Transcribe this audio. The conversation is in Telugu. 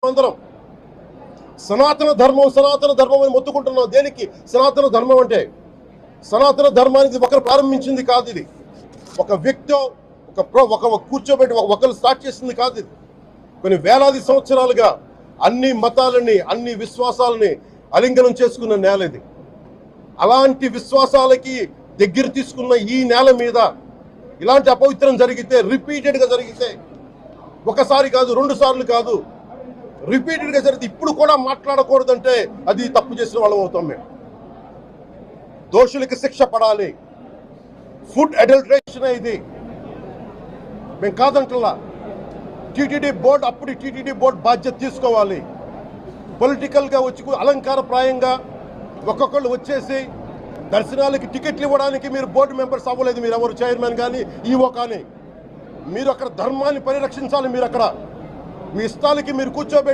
మేమందరం. సనాతన ధర్మం అని మొత్తుకుంటున్నాం. దేనికి సనాతన ధర్మం అంటే? సనాతన ధర్మానికి ఒకరు ప్రారంభించింది కాదు ఇది. ఒక వ్యక్తి ఒక కూర్చోబెట్టి ఒకరు స్టార్ట్ చేసింది కాదు ఇది. కొన్ని వేలాది సంవత్సరాలుగా అన్ని మతాలని, అన్ని విశ్వాసాలని అలింగనం చేసుకున్న నేల ఇది. అలాంటి విశ్వాసాలకి దగ్గర తీసుకున్న ఈ నేల మీద ఇలాంటి అపవిత్రం జరిగితే, రిపీటెడ్గా జరిగితే, ఒకసారి కాదు, 2 సార్లు కాదు, రిపీటెడ్గా జరిగితే ఇప్పుడు కూడా మాట్లాడకూడదంటే అది తప్పు చేసిన వాళ్ళం అవుతాం మేము. దోషులకి శిక్ష పడాలి. ఫుడ్ అడల్టరేషన్ ఇది మేము కాదంటలా. టీటీడీ బోర్డు, అప్పుడు టీటీడీ బోర్డు బాధ్యత తీసుకోవాలి. పొలిటికల్గా వచ్చి అలంకారప్రాయంగా ఒక్కొక్కళ్ళు వచ్చేసి దర్శనాలకి టికెట్లు ఇవ్వడానికి మీరు బోర్డు మెంబర్స్ అవ్వలేదు. మీరు ఎవరు చైర్మన్ కానీ ఈవో కానీ. మీరు అక్కడ ధర్మాన్ని పరిరక్షించాలి. మీరు అక్కడ మీ ఇష్టాలకి మీరు కూర్చోబెట్టి